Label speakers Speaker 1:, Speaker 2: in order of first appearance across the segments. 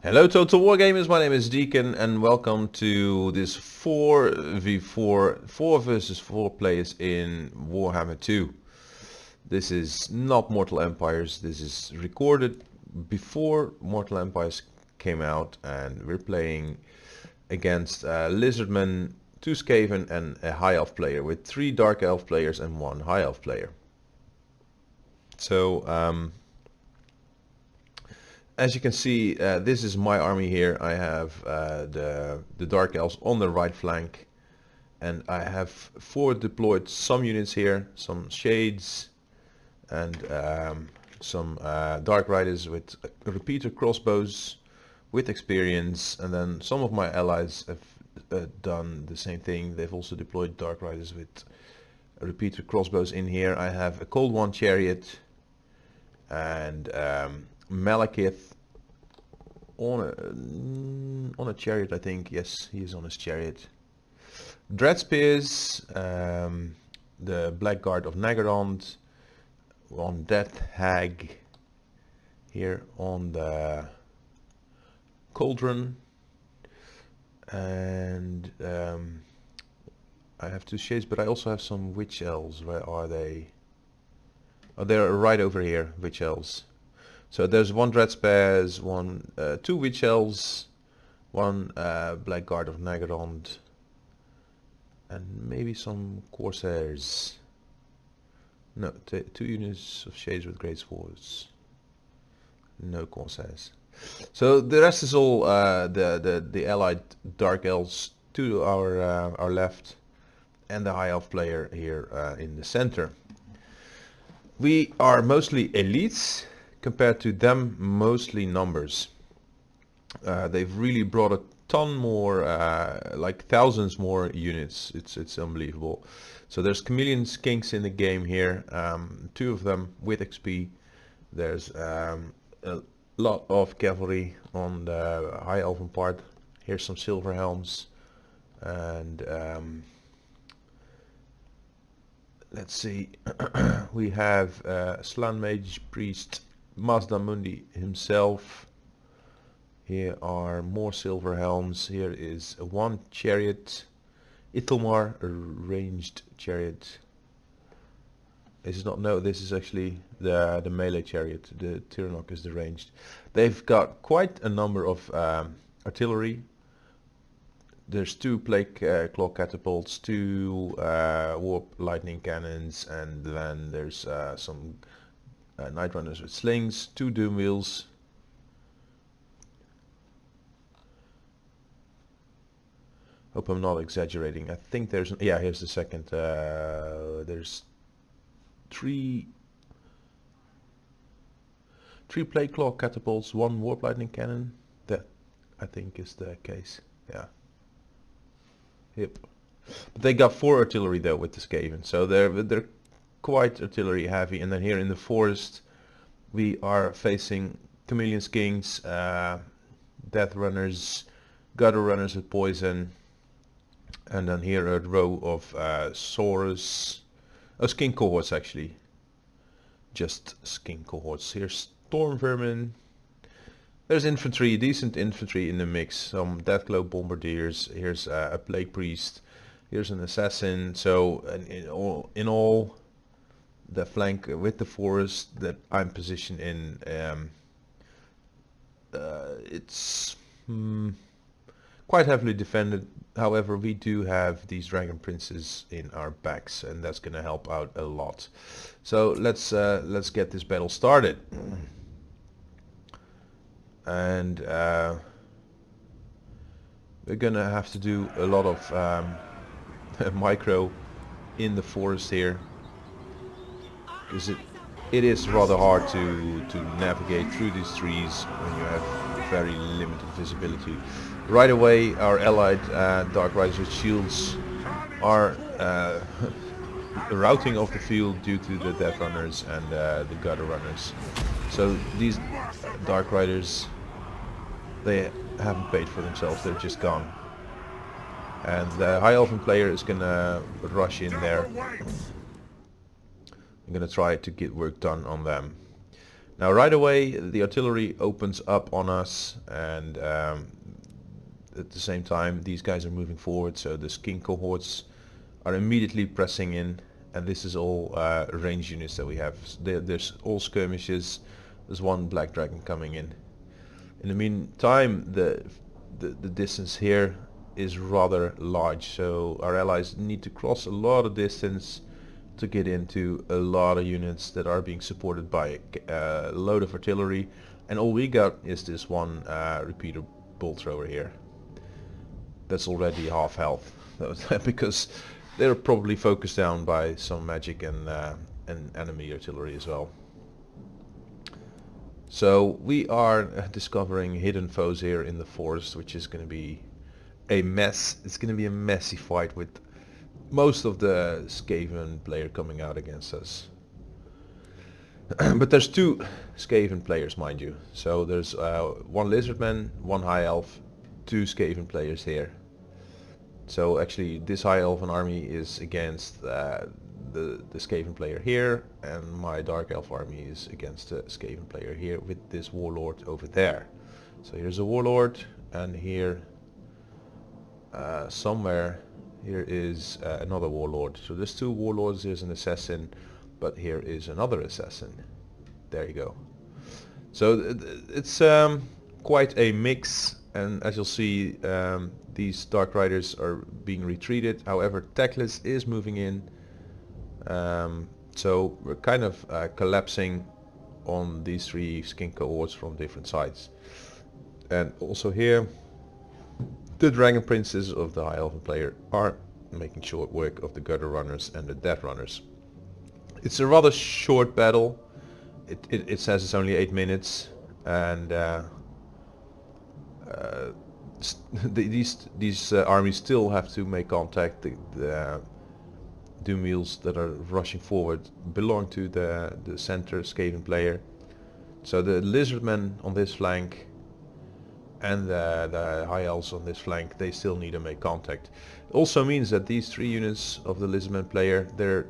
Speaker 1: Hello Total Wargamers, my name is Deacon and welcome to this 4v4, 4 versus 4 players in Warhammer 2. This is not Mortal Empires, this is recorded before Mortal Empires came out, and we're playing against Lizardmen, 2 Skaven and a High Elf player, with 3 Dark Elf players and 1 High Elf player. So as you can see, this is my army here. I have the Dark Elves on the right flank, and I have forward deployed some units here, some Shades and some Dark Riders with repeater crossbows with experience, and then some of my allies have done the same thing. They've also deployed Dark Riders with repeater crossbows in here. I have a Cold One Chariot and Malekith on a chariot, I think. Yes, he is on his chariot. Dread Spears, the Blackguard of Nagarond, on Death Hag here on the Cauldron, and I have 2 Shades, but I also have some Witch Elves. Where are they? Oh, they're right over here, Witch Elves. So there's 1 Dread Spears, 2 Witch Elves, 1 Blackguard of Nagarond, and maybe some Corsairs. No, 2 units of Shades with Great Swords. No Corsairs. So the rest is all the allied Dark Elves to our left, and the High Elf player here in the center. We are mostly elites compared to them, mostly numbers. They've really brought a ton more, like thousands more units. It's unbelievable. So there's chameleon skinks in the game here, 2 of them with XP. There's a lot of cavalry on the High Elven part. Here's some silver helms, and let's see. We have Slan Mage Priest Mazdamundi himself. Here are more silver helms. Here is 1 chariot, Ithelmar, a ranged chariot. This is not, no, this is actually the melee chariot. The Tyrannok is the ranged. They've got quite a number of artillery. There's 2 plague claw catapults, 2 warp lightning cannons, and then there's some Night Runners with slings, 2 doom wheels. Hope I'm not exaggerating. I think there's, yeah, here's the second. There's 3 plague claw catapults, 1 warp lightning cannon. That, I think, is the case. Yeah. Yep. But they got 4 artillery though with the Skaven, so they're quite artillery heavy. And then here in the forest we are facing chameleon skinks, death runners, gutter runners with poison, and then here a row of Saurus, skink cohorts actually, just skink cohorts. Here's storm vermin. There's infantry, decent infantry in the mix, some Deathglow bombardiers. Here's a plague priest. Here's an assassin. So in all, the flank with the forest that I'm positioned in, it's quite heavily defended. However, we do have these dragon princes in our backs, and that's going to help out a lot. So let's get this battle started. And we're gonna have to do a lot of micro in the forest here, because it is rather hard to navigate through these trees when you have very limited visibility. Right away, our allied Dark Riders with shields are routing off the field due to the Death Runners and the Gutter Runners. So these Dark Riders, they haven't paid for themselves, they're just gone. And the High Elven player is gonna rush in there. I'm gonna try to get work done on them. Now right away the artillery opens up on us, and at the same time these guys are moving forward, so the skin cohorts are immediately pressing in, and this is all range units that we have. There's all skirmishes. There's one black dragon coming in. In the meantime, the distance here is rather large, so our allies need to cross a lot of distance to get into a lot of units that are being supported by a load of artillery, and all we got is this one repeater bolt thrower here. That's already half health because they're probably focused down by some magic and enemy artillery as well. So we are discovering hidden foes here in the forest, which is going to be a mess. It's going to be a messy fight with most of the Skaven player coming out against us. But there's two Skaven players, mind you. So there's one Lizardman, one High Elf, two Skaven players here. So actually this High Elven army is against the Skaven player here, and my Dark Elf army is against the Skaven player here with this Warlord over there. So here's a Warlord, and here somewhere here is another Warlord. So there's two Warlords, there's an Assassin, but here is another Assassin. There you go. So it's quite a mix, and as you'll see these Dark Riders are being retreated. However, Teclis is moving in, so we're kind of collapsing on these three skin cohorts from different sides. And also here the Dragon Princes of the High Elven player are making short work of the Gutter Runners and the Death Runners. It's a rather short battle. It says it's only 8 minutes, and these armies still have to make contact. The Dumils that are rushing forward belong to the center Skaven player. So the Lizardmen on this flank and the High Elves on this flank, they still need to make contact. It also means that these three units of the Lizardmen player, they're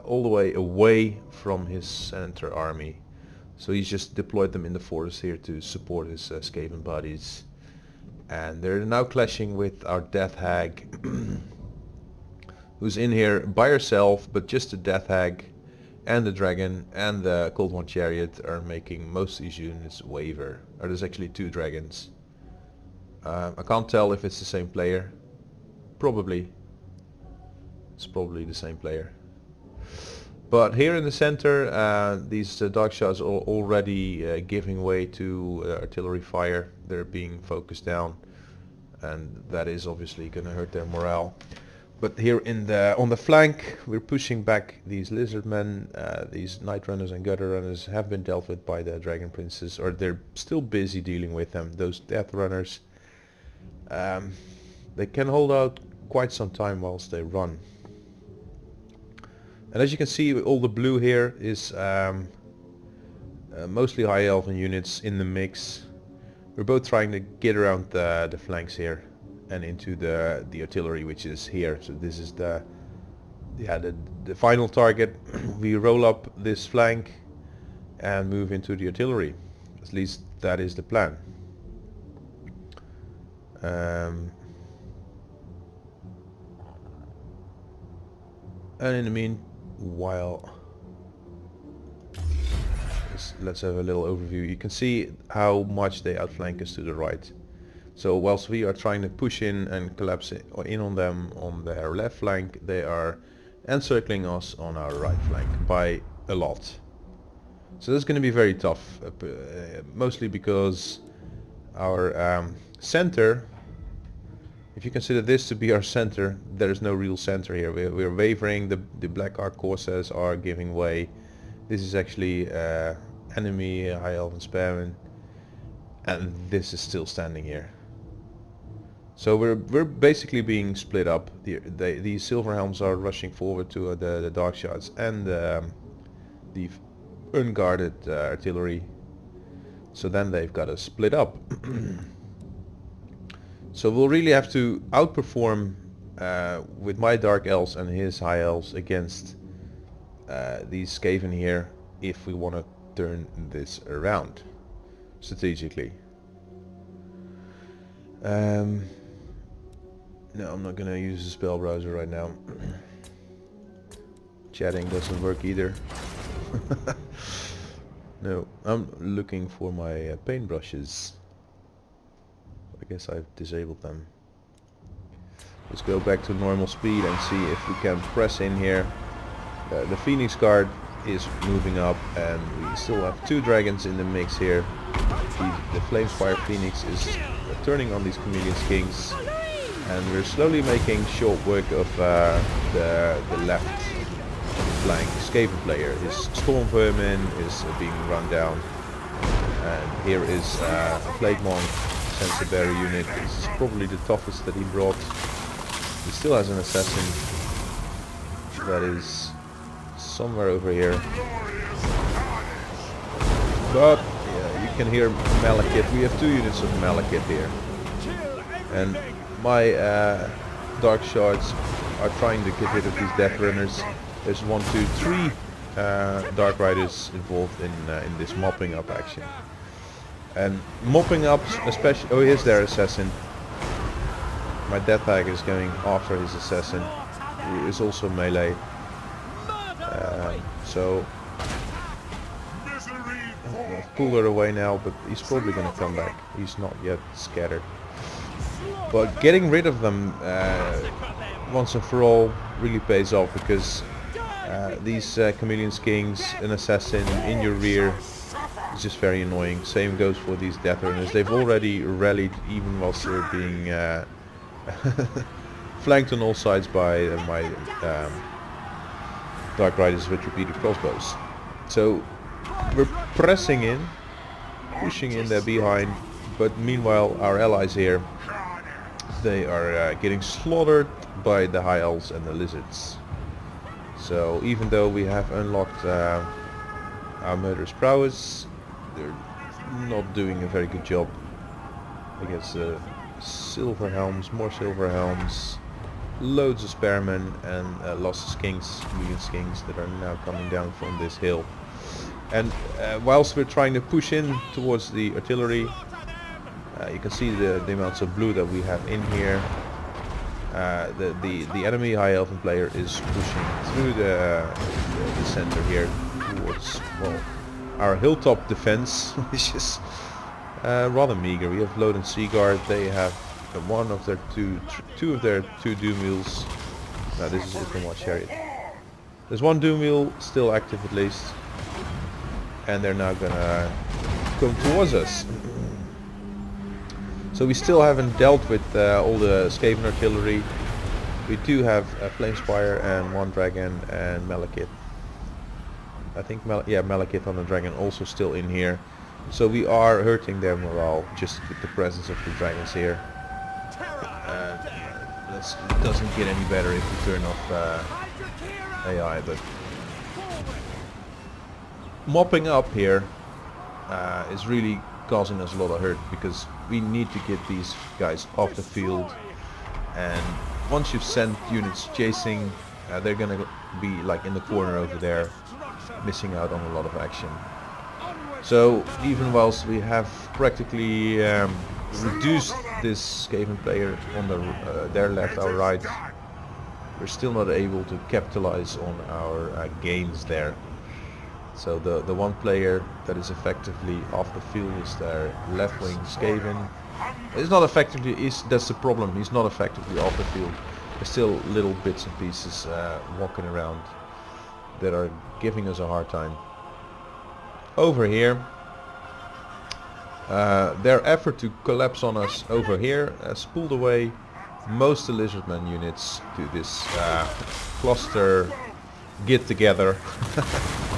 Speaker 1: all the way away from his center army. So he's just deployed them in the forest here to support his Skaven buddies. And they're now clashing with our Death Hag, who's in here by herself, but just the Death Hag and the Dragon and the Cold One Chariot are making most of these units waver. Or there's actually two dragons. I can't tell if it's the same player. Probably. It's probably the same player. But here in the center, these dark shots are already giving way to artillery fire. They're being focused down, and that is obviously going to hurt their morale. But here on the flank, we're pushing back these Lizardmen. These Night Runners and Gutter Runners have been dealt with by the Dragon Princes, or they're still busy dealing with them. Those Death Runners, they can hold out quite some time whilst they run. And as you can see, all the blue here is mostly High Elven units in the mix. We're both trying to get around the flanks here and into the artillery, which is here. So this is the final target. We roll up this flank and move into the artillery. At least that is the plan. And in the meanwhile, let's have a little overview. You can see how much they outflank us to the right. So whilst we are trying to push in and collapse in on them on their left flank, they are encircling us on our right flank by a lot. So that's going to be very tough, mostly because our center, if you consider this to be our center, there is no real center here. We're wavering, the Black Ark Corsairs are giving way. This is actually enemy High Elven Spearmen, and this is still standing here. So we're basically being split up. These Silver Helms are rushing forward to the Dark Shots and the unguarded artillery. So then they've got to split up. So we'll really have to outperform with my Dark Elves and his High Elves against these Skaven here if we want to turn this around strategically. No, I'm not gonna use the spell browser right now. Chatting doesn't work either. No, I'm looking for my paintbrushes. I guess I've disabled them. Let's go back to normal speed and see if we can press in here. The Phoenix Guard is moving up, and we still have 2 dragons in the mix here. The Flamespire Phoenix is turning on these Chameleon Kings, and we're slowly making short work of the left flank Skaven player. His Storm Vermin is being run down, and here is a Plague Monk Sensiberry unit. This is probably the toughest that he brought. He still has an assassin that is somewhere over here, but yeah, you can hear Malekith. We have 2 units of Malekith here, and my Dark Shards are trying to get rid of these Death Runners. There's 1, 2, 3 Dark Riders involved in this mopping up action. And mopping up, especially... Oh, here's their assassin. My Death Hag is going after his assassin, who is also melee. So... I've pulled her away now, but he's probably going to come back. He's not yet scattered. But getting rid of them once and for all really pays off, because these Chameleon Kings, an assassin in your rear, is just very annoying. Same goes for these Death Runners. They've already rallied even whilst they're being flanked on all sides by my Dark Riders with repeated crossbows. So we're pressing in, pushing in there behind, but meanwhile our allies here, they are getting slaughtered by the High Elves and the Lizards. So even though we have unlocked our murderous prowess, they're not doing a very good job against silver helms, more silver helms, loads of spearmen, and lost kings, Chameleon Kings that are now coming down from this hill. And whilst we're trying to push in towards the artillery, you can see the amounts of blue that we have in here. The enemy High Elven player is pushing through the center here towards, well, our hilltop defense, which is rather meager. We have Loden Seaguard. They have one of their two of their 2 doom wheels. Now this is the Watch Chariot. There's 1 doom wheel still active at least, and they're now gonna come towards us. So we still haven't dealt with all the Skaven artillery. We do have Flamespire and 1 dragon and Malekith. I think Malekith on the dragon also still in here. So we are hurting their morale just with the presence of the dragons here. It doesn't get any better if we turn off AI, but mopping up here is really causing us a lot of hurt, because we need to get these guys off the field, and once you've sent units chasing, they're gonna be like in the corner over there, missing out on a lot of action. So even whilst we have practically reduced this Skaven player on their left, our right, we're still not able to capitalize on our gains there. So the 1 player that is effectively off the field is their left wing Skaven. It's not effectively, that's the problem, he's not effectively off the field. There's still little bits and pieces walking around that are giving us a hard time. Over here, their effort to collapse on us over here has pulled away most of the Lizardmen units to this cluster get together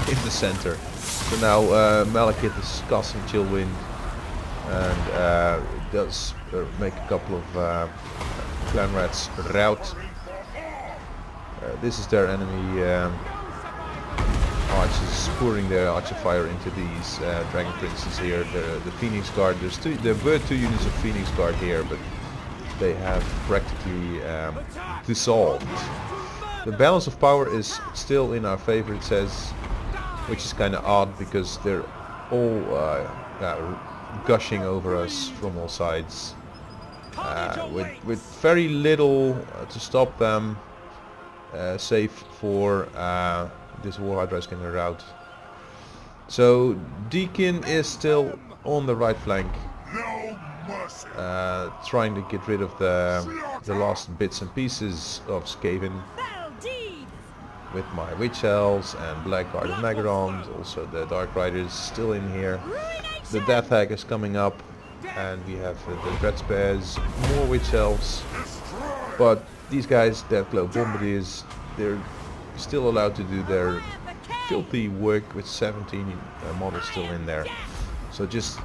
Speaker 1: in the center. So now Malekith is casting Chill Wind, and does make a couple of clan rats rout. This is their enemy archers pouring their archer fire into these dragon princes here. The Phoenix Guard. There were 2 units of Phoenix Guard here, but they have practically dissolved. The balance of power is still in our favor. It says which is kind of odd because they're all gushing over us from all sides, with very little to stop them, save for this War Hydra is going to rout. So Deacon is still on the right flank, trying to get rid of the last bits and pieces of Skaven with my Witch Elves and Blackguard and Magarons. Also the Dark Riders still in here. The Death Hag is coming up, and we have the Dread Spares, more Witch Elves. But these guys, Deathglow Bombardiers, they're still allowed to do their filthy work with 17 models still in there. So just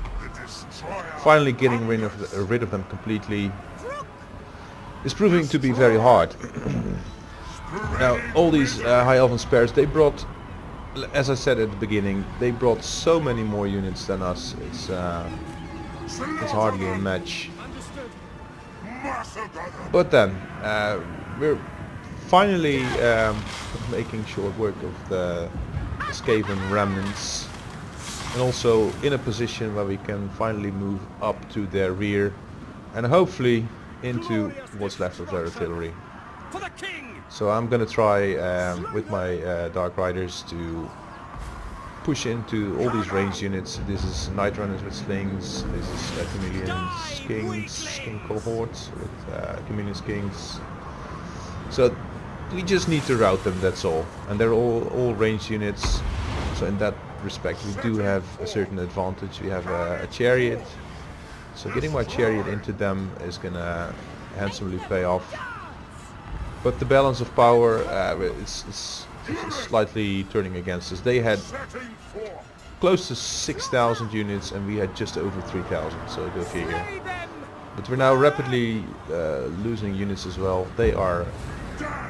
Speaker 1: finally getting rid of them completely is proving to be very hard. Now all these High Elven Spares, they brought, as I said at the beginning, they brought so many more units than us. It's hardly a match. But then we're finally making short work of the Skaven remnants, and also in a position where we can finally move up to their rear and hopefully into what's left of their artillery. So I'm gonna try with my Dark Riders to push into all these ranged units. This is Night Runners with slings, this is Chameleon Sking cohorts with Chameleon Skings. So we just need to rout them, that's all. And they're all ranged units, so in that respect we do have a certain advantage. We have a chariot, so getting my chariot into them is gonna handsomely pay off. But the balance of power is slightly turning against us. They had close to 6,000 units and we had just over 3,000, so go figure. But we're now rapidly losing units as well. They are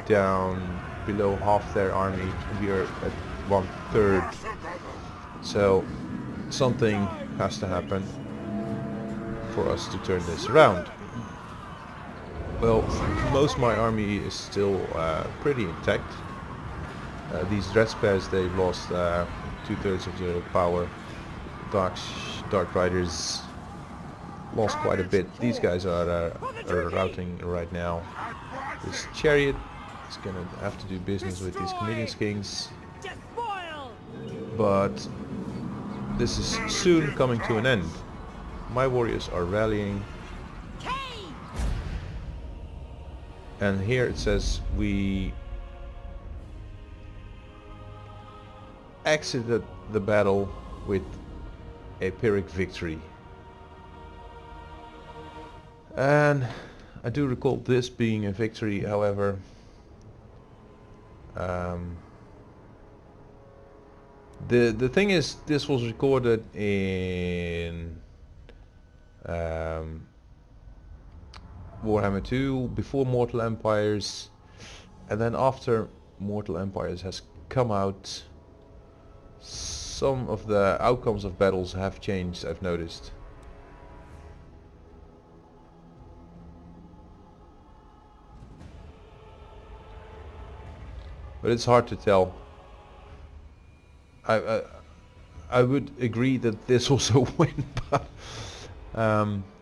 Speaker 1: down below half their army and we are at 1/3. So something has to happen for us to turn this around. Well, most of my army is still pretty intact. These Dread Spares, they've lost 2/3 of their power. Dark Riders lost quite a bit. These guys are routing right now. This chariot is gonna have to do business with these Chameleon Kings, but this is soon coming to an end. My warriors are rallying. And here it says we exited the battle with a Pyrrhic victory. And I do recall this being a victory, however. The thing is, this was recorded in Warhammer 2, before Mortal Empires, and then after Mortal Empires has come out, some of the outcomes of battles have changed, I've noticed. But it's hard to tell. I would agree that this was a win, but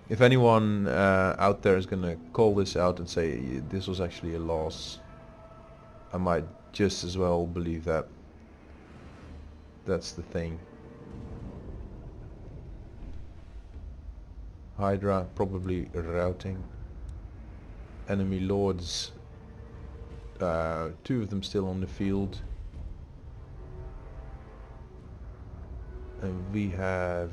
Speaker 1: if anyone out there is gonna call this out and say this was actually a loss, I might just as well believe that. That's the thing. Hydra probably routing. Enemy lords, 2 of them still on the field. And we have,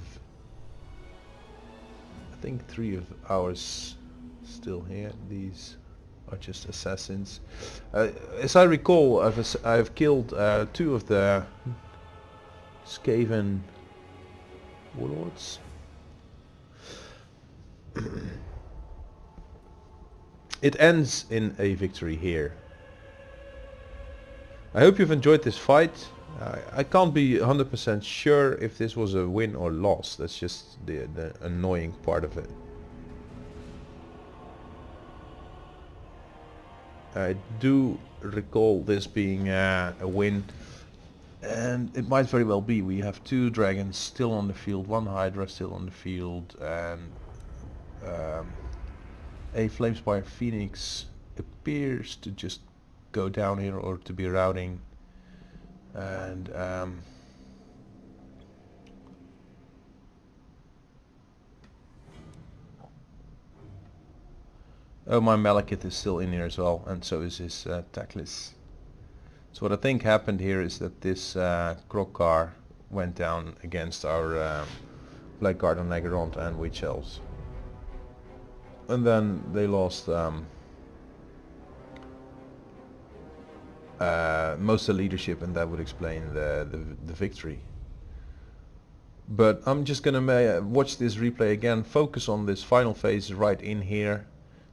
Speaker 1: I think, 3 of ours still here. These are just assassins. As I recall, I've killed 2 of the Skaven warlords. It ends in a victory here. I hope you've enjoyed this fight. I can't be 100% sure if this was a win or loss. That's just the annoying part of it. I do recall this being a win, And it might very well be we have 2 dragons still on the field, 1 hydra still on the field, and a flamespire phoenix appears to just go down here or to be routing, and oh, my Malekith is still in here as well, and so is his Taclis. So what I think happened here is that this Grokar went down against our Blackguard and Nagarond and Witch Elves. And then they lost most of the leadership, and that would explain the victory. But I'm just gonna watch this replay again, focus on this final phase right in here,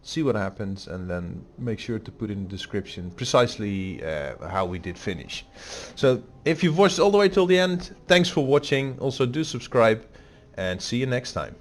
Speaker 1: see what happens, and then make sure to put in the description precisely how we did finish. So if you've watched all the way till the end, thanks for watching. Also do subscribe, and see you next time.